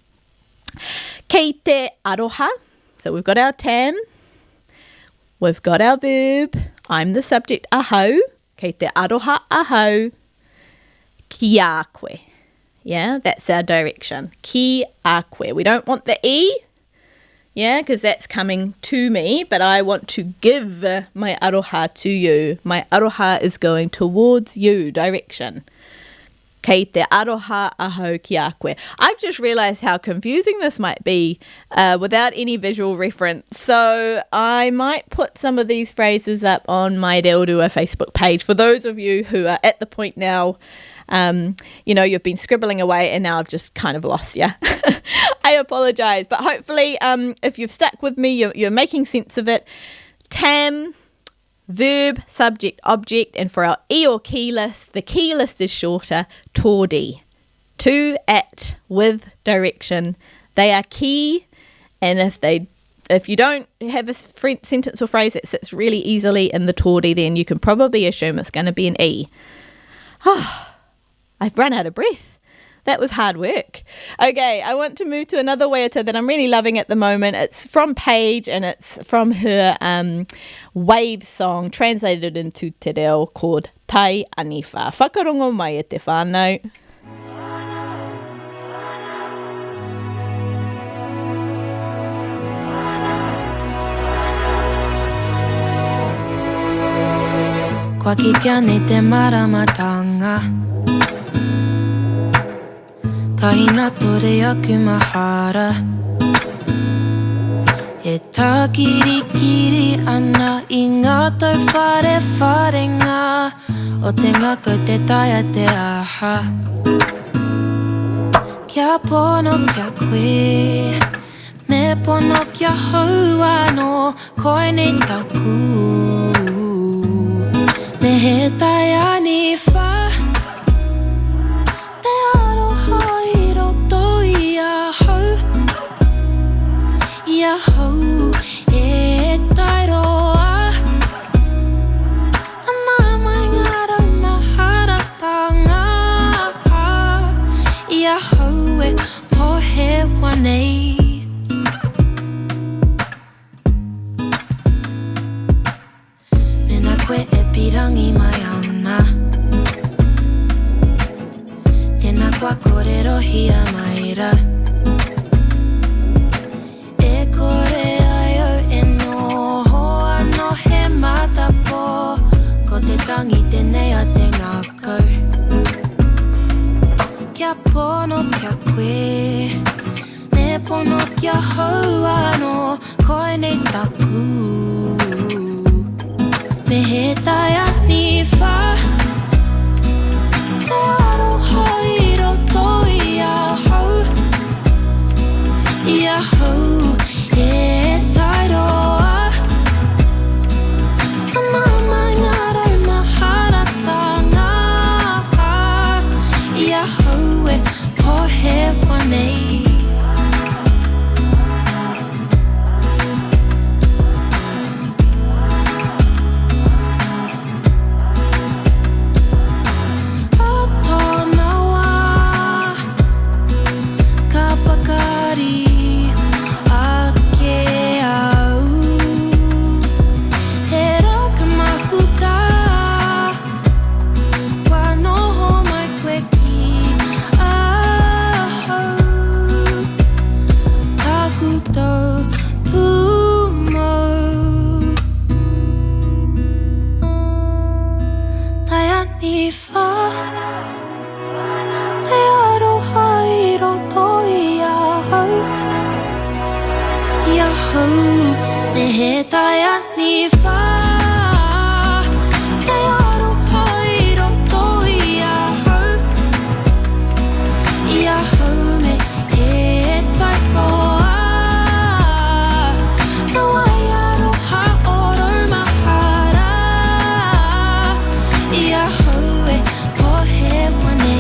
Kei te aroha, so we've got our tam, we've got our verb, I'm the subject, ahau, kei te aroha ahau, ki a koe. Yeah, that's our direction, ki a koe. We don't want the e, yeah, because that's coming to me, but I want to give my aroha to you. My aroha is going towards you, direction. Kei te aroha ahau ki a koe. I've just realised how confusing this might be without any visual reference. So I might put some of these phrases up on my Reo Rua Facebook page for those of you who are at the point now, you know, you've been scribbling away and now I've just kind of lost you. I apologise, but hopefully if you've stuck with me, you're making sense of it. Tam, verb, subject, object, and for our e or ki list, the ki list is shorter, tōdi. To, at, with, direction. They are ki, and if you don't have a sentence or phrase that sits really easily in the tōdi, then you can probably assume it's going to be an e. I've run out of breath. That was hard work. Okay, I want to move to another waiata that I'm really loving at the moment. It's from Paige and it's from her Wave song, translated into te reo, called Tai Aniwha. Whakarongo mai e te whānau. Kua kitea nei te maramatanga, kahina tore aku mahara. E tā kirikiri ana I ngā tau wharenga o te ngako te taia te aha. Kia pono kia koe, me pono kia hau anō, koe nei taku. Me he tai aniwha, te aroha I roto I a hau. I a hau e tai roa, ana mai ngā rau maharatanga. I a hau e pohe wanei. Mena koe e pirangi mai ana, tēnā kua kōrero hia mai ra. E kore ai au e noho anō he matapo, ko te tangi tēnei a te ngākau. Kia pono kia koe, me pono kia hau anō, koe nei taku. Me he tai aniwha, te aroha I roto I a hau. I a hau e tai roa, ana mai ngā rau maharatanga. I a hau wha Te aroha I roto I ahau Ia hau Me he tai ani wha Te aroha I roto I ahau Ia hau me he tai koa Te wai aroha o rau mahara Ia hau e po he wanei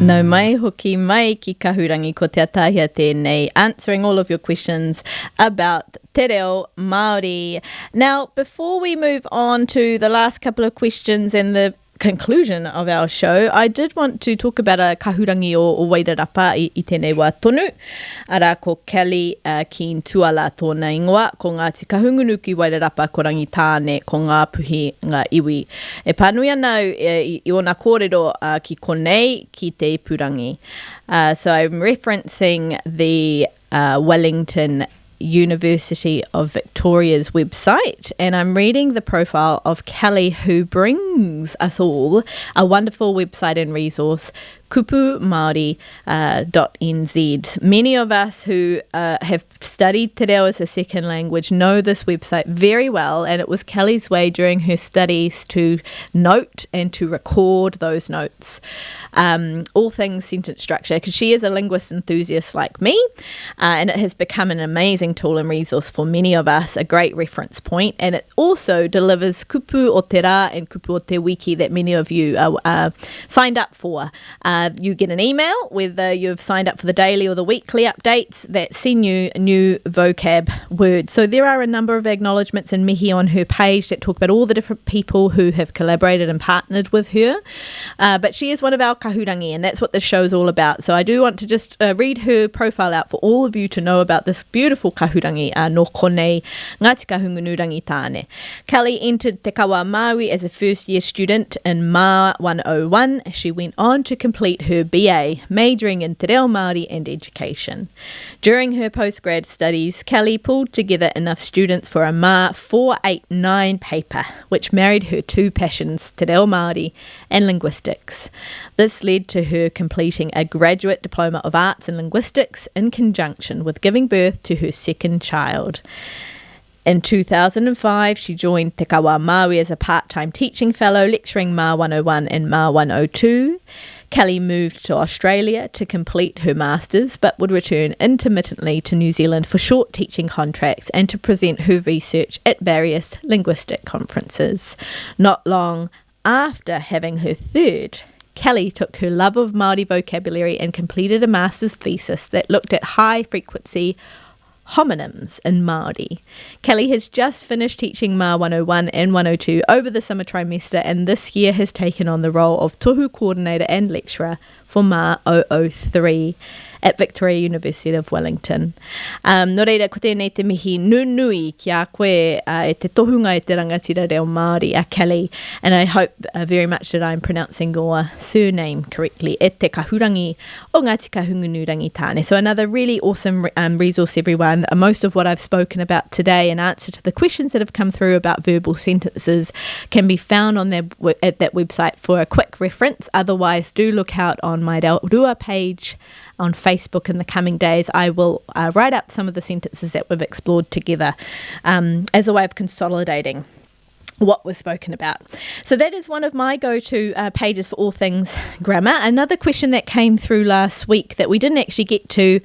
No mai hoki mai ki kahurangi ko te atahia tēnei, answering all of your questions about te reo Māori. Now, before we move on to the last couple of questions and the conclusion of our show, I did want to talk about a kahurangi o Wairarapa I tēnei wā tonu. Ara ko Kelly ki tuala tōna ingoa, ko Ngāti Kahungunu ki Wairarapa ko rangitāne ko ngā puhi ngā iwi. E pānui ana I ona kōrero ki konei ki te ipurangi. So I'm referencing the Wellington University of Victoria's website, and I'm reading the profile of Kelly, who brings us all a wonderful website and resource, kupumāori.nz. Many of us who have studied te reo as a second language know this website very well, and it was Kelly's way during her studies to note and to record those notes. All things sentence structure, because she is a linguist enthusiast like me, and it has become an amazing tool and resource for many of us, a great reference point, and it also delivers kupu o te rā and kupu o te wiki that many of you are signed up for. You get an email whether you've signed up for the daily or the weekly updates that send you new vocab words. So there are a number of acknowledgements and mihi on her page that talk about all the different people who have collaborated and partnered with her. But she is one of our kahurangi, and that's what this show is all about. So I do want to just read her profile out for all of you to know about this beautiful kahurangi, no konei Ngāti Kahungunu rangitāne. Kelly entered Te Kawa Māui as a first-year student in Mā 101. She went on to complete her BA, majoring in Te Reo Māori and education. During her postgrad studies, Kelly pulled together enough students for a Mā 489 paper, which married her two passions, Te Reo Māori and linguistics. This led to her completing a graduate diploma of arts and linguistics in conjunction with giving birth to her second child. In 2005, she joined Te Kawa Māui as a part-time teaching fellow, lecturing Mā 101 and Mā 102. Kelly moved to Australia to complete her masters, but would return intermittently to New Zealand for short teaching contracts and to present her research at various linguistic conferences. Not long after having her third, Kelly took her love of Māori vocabulary and completed a master's thesis that looked at high-frequency homonyms in Māori. Kelly has just finished teaching Mā 101 and 102 over the summer trimester, and this year has taken on the role of tohu coordinator and lecturer for Mā 003 at Victoria University of Wellington. No reira, ko tēnei te mihi nunui ki a koe e te tohunga e te rangatira reo Māori a Kelly, and I hope very much that I'm pronouncing your surname correctly, e te kahurangi o Ngāti Kahungunu rangitāne. So another really awesome resource, everyone. Most of what I've spoken about today in answer to the questions that have come through about verbal sentences can be found on at that website for a quick reference. Otherwise, do look out on my Rua page on Facebook in the coming days. I will write up some of the sentences that we've explored together as a way of consolidating what was spoken about. So that is one of my go-to pages for all things grammar. Another question that came through last week that we didn't actually get to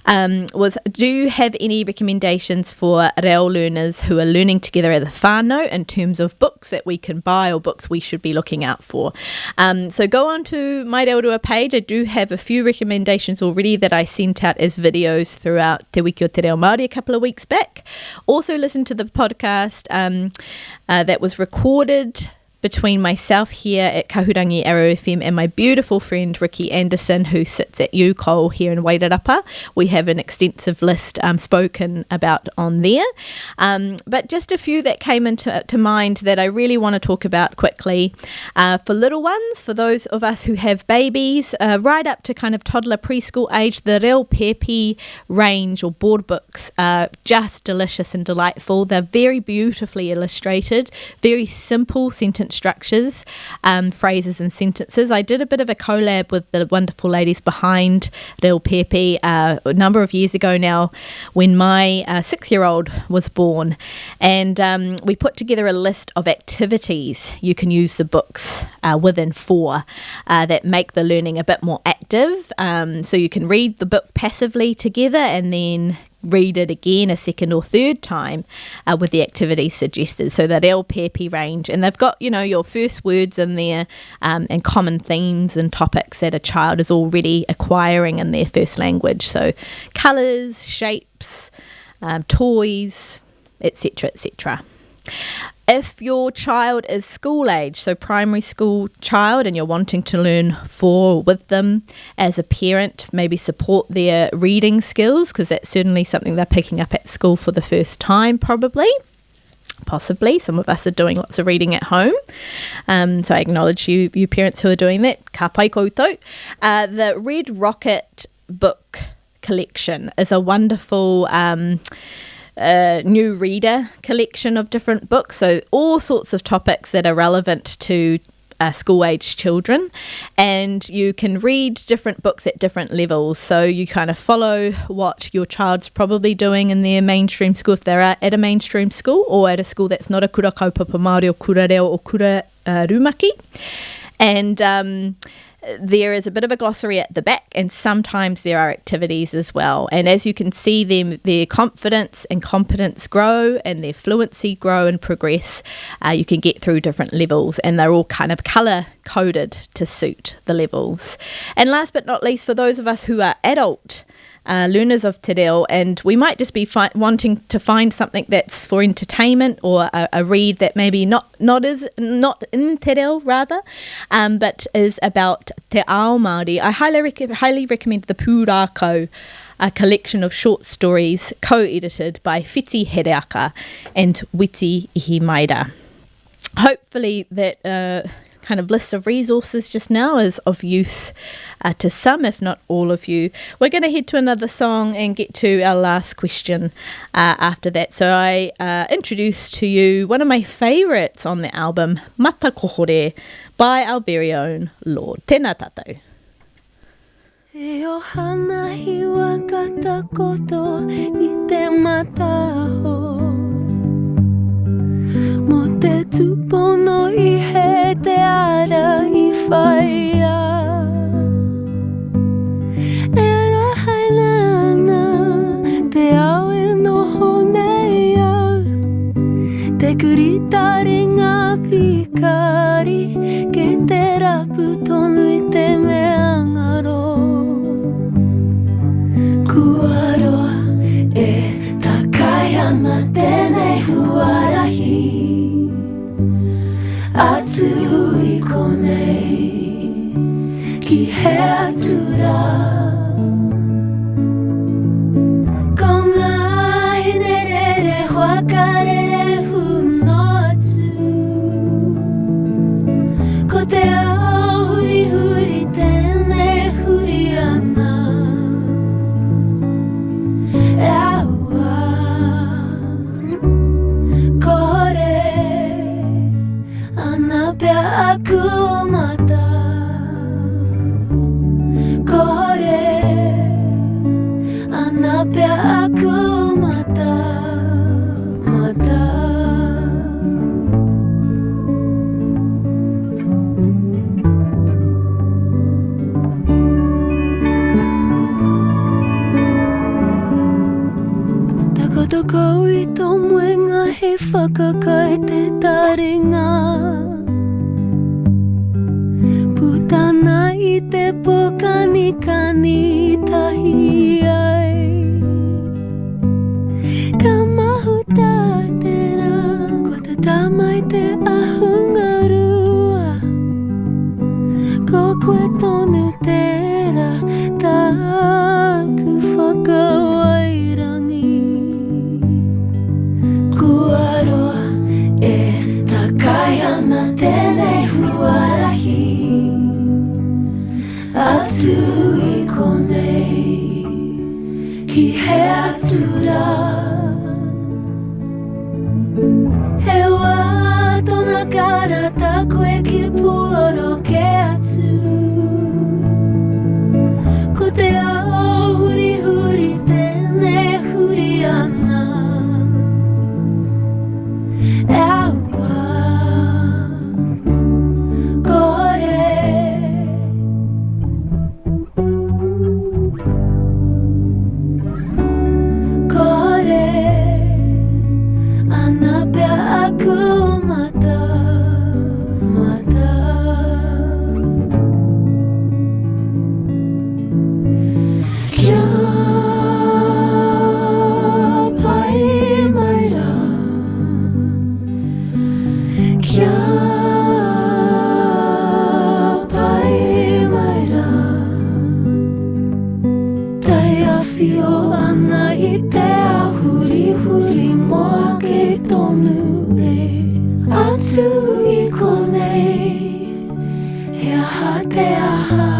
was, do you have any recommendations for reo learners who are learning together at the whānau in terms of books that we can buy or books we should be looking out for? So go on to my Reo Rua page. I do have a few recommendations already that I sent out as videos throughout Te Wiki o Te Reo Māori a couple of weeks back. Also listen to the podcast that was recorded between myself here at Kahurangi Arrow FM and my beautiful friend Ricky Anderson, who sits at UCole here in Wairarapa. We have an extensive list spoken about on there. But just a few that came into mind that I really want to talk about quickly. For little ones, for those of us who have babies, right up to kind of toddler preschool age, the Reo Pepe range or board books are just delicious and delightful. They're very beautifully illustrated, very simple sentence structures, phrases and sentences. I did a bit of a collab with the wonderful ladies behind Reo Pepe a number of years ago now when my 6-year-old was born, and we put together a list of activities you can use the books within 4 that make the learning a bit more active, so you can read the book passively together and then read it again a second or third time with the activities suggested. So that Reo Pepe range, and they've got, you know, your first words in there and common themes and topics that a child is already acquiring in their first language. So colours, shapes, toys, etc., etc. If your child is school age, so primary school child, and you're wanting to learn for with them as a parent, maybe support their reading skills, because that's certainly something they're picking up at school for the first time, possibly. Some of us are doing lots of reading at home. So I acknowledge you parents who are doing that. Ka pai koutou. The Red Rocket book collection is a wonderful new reader collection of different books, so all sorts of topics that are relevant to school-age children, and you can read different books at different levels, so you kind of follow what your child's probably doing in their mainstream school, if they're at a mainstream school, or at a school that's not a kura kaupapa Māori or kura reo or kura rumaki. And there is a bit of a glossary at the back, and sometimes there are activities as well. And as you can see them, their confidence and competence grow and their fluency grow and progress. You can get through different levels, and they're all kind of colour coded to suit the levels. And last but not least, for those of us who are adult learners of te reo, and we might just be wanting to find something that's for entertainment, or a read that maybe not in te reo rather, but is about te ao Māori. I highly recommend the Pūrākau, a collection of short stories co-edited by Whiti Hereaka and Witi Ihimaira. Hopefully that kind of list of resources just now is of use to some, if not all of you. We're going to head to another song and get to our last question after that. So I introduce to you one of my favourites on the album, Mata Kohore, by our very own Lord. Tēnā tātou. E o hana hiwa kata koto I te mataho Mo te tupono I he te ara I whaia E ara haina ana te ao e noho nei au Te kuritare ngā pikari Ke te rapu tonu I te mea ngaro Kuaroa e takai ana tēnei huarahi Atu I konei ki he atura Ko ngā hinerere huakarere huno atu Ko te ao huri huri tēnei huri ana E aua kore Ana pea aku mata Kore Ana pea aku mata Mata Takoto kou I tō muenga he whakakai te taringa Putana I te pokani kani tahi ai Ka mahu tātera Ko te tamai te ahungaru atu I konei Ki he atura He wā tōna karata koe ki puoro ke atu Ko te ao huri huri tēnei huri ana E aua kore Kore Ana pea aku mata Mata Kia pai mai rā Kia pai mai rā Tai awhio ana I te ahuri huri moa ke tonu e Atu I konei He aha te aha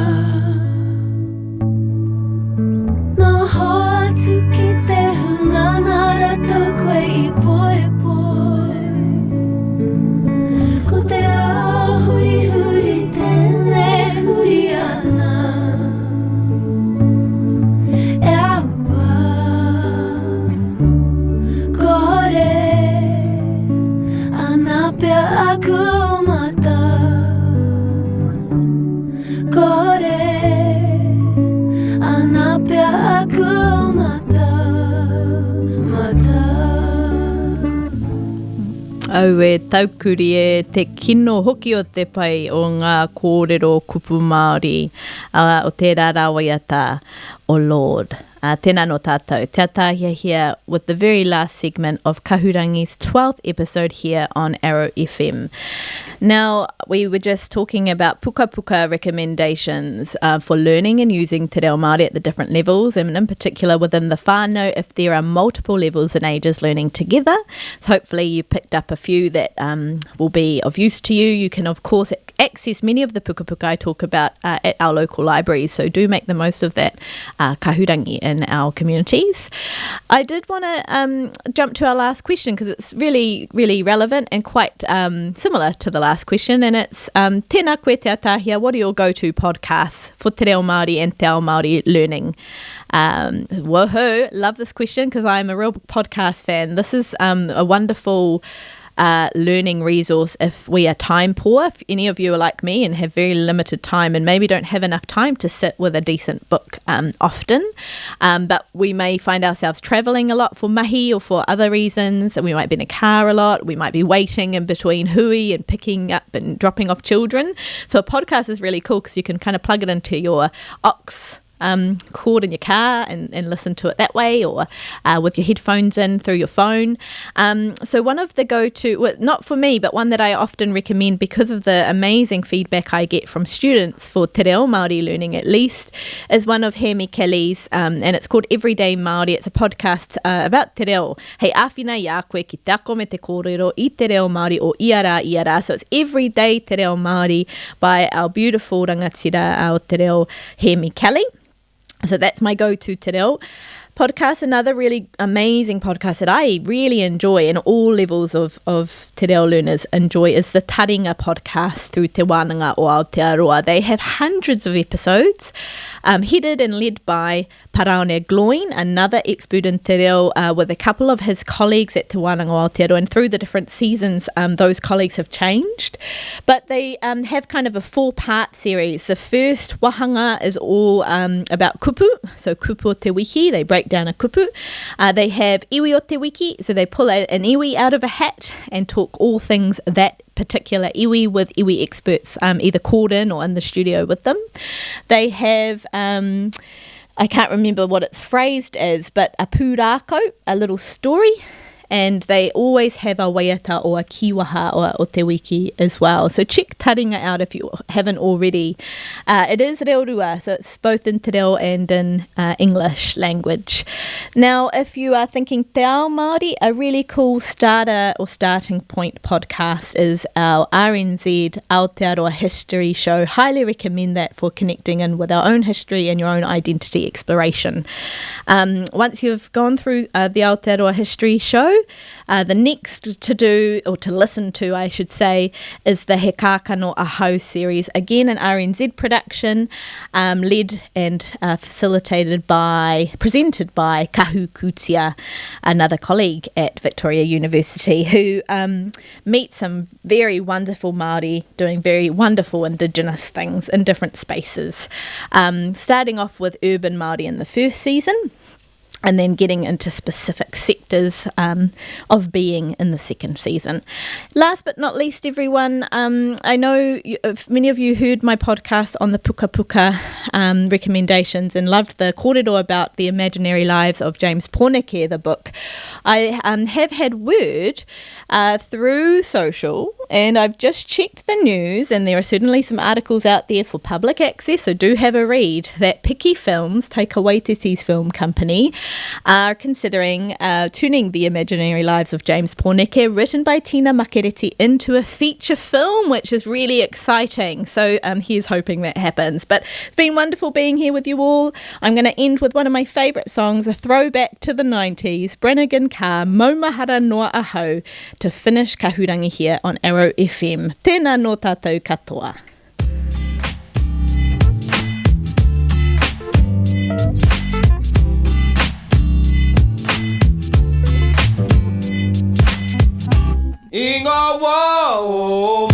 No ho atu ki te hunga Nā rātou koe I poe poe Ko te ao huri huri tēnei huri ana E aua kore Ana pea aku mata Kore Ana pea aku mata Mata Au e taukuri e te kino hoki o te pai o ngā kōrero kupu Māori o te rārawaiata o Lord. Tēnā no tātou. Te atahia here with the very last segment of Kahurangi's 12th episode here on Arrow FM. Now, we were just talking about puka puka recommendations for learning and using te reo Māori at the different levels, and in particular within the whānau if there are multiple levels and ages learning together. So hopefully you picked up a few that will be of use to you. You can, of course, access many of the puka puka I talk about at our local libraries, so do make the most of that kahurangi in our communities. I did want to jump to our last question because it's really, really relevant and quite similar to the last question, and it's tēnā koe te atahia, what are your go-to podcasts for te reo Māori and te ao Māori learning? Woohoo, love this question because I'm a real podcast fan. This is a wonderful learning resource if we are time poor. If any of you are like me and have very limited time and maybe don't have enough time to sit with a decent book often, but we may find ourselves travelling a lot for mahi or for other reasons, and we might be in a car a lot, we might be waiting in between hui and picking up and dropping off children. So a podcast is really cool because you can kind of plug it into your aux cord in your car and listen to it that way, or with your headphones in through your phone. So one of the go-to, well, not for me, but one that I often recommend because of the amazing feedback I get from students for te reo Māori learning at least, is one of Hemi Kelly's, and it's called Everyday Māori. It's a podcast about te reo. Hei āwhina I a koe ki te ako me te kōrero I te reo Māori o ia rā. So it's Everyday Te Reo Māori by our beautiful rangatira o te reo Hemi Kelly. So that's my go-to te reo podcast. Another really amazing podcast that I really enjoy and all levels of te reo learners enjoy is the Taringa podcast through Te Wānanga o Aotearoa. They have hundreds of episodes, headed and led by Paraone Gloin, another expert in te reo, with a couple of his colleagues at Te Wānanga o Aotearoa, and through the different seasons those colleagues have changed. But they have kind of a 4-part series. The first wahanga is all about kupu, so kupu o te wiki, they break down a kupu. They have iwi o te wiki, so they pull an iwi out of a hat and talk all things that particular iwi with iwi experts, either called in or in the studio with them. They have I can't remember what it's phrased as, but a pūrākau, a little story. and they always have a waiata or a kiwaha or o te wiki as well. So check Taringa out if you haven't already. It is reorua, so it's both in te reo and in English language. Now, if you are thinking te ao Māori, a really cool starter or starting point podcast is our RNZ Aotearoa History Show. Highly recommend that for connecting in with our own history and your own identity exploration. Once you've gone through the Aotearoa History Show, the next to do, or to listen to, I should say, is the He Kākano Ahau series, again an RNZ production, led and presented by Kahu Kutia, another colleague at Victoria University, who meets some very wonderful Māori doing very wonderful Indigenous things in different spaces. Starting off with urban Māori in the first season, and then getting into specific sectors of being in the second season. Last but not least, everyone, I know many of you heard my podcast on the Puka Puka recommendations and loved the kōrero about the imaginary lives of James Pōneke, the book. I have had word through social, and I've just checked the news, and there are certainly some articles out there for public access, so do have a read, that Piki Films, Taika Waititi's film company, are considering turning the imaginary lives of James Pōneke, written by Tina Makereti, into a feature film, which is really exciting. So here's hoping that happens. But it's been wonderful being here with you all. I'm going to end with one of my favourite songs, a throwback to the 90s, Brannigan Carr, Maumahara Noa Ahau, to finish Kahurangi here on Arrow FM. Tēnā no tātou katoa. Inga wa o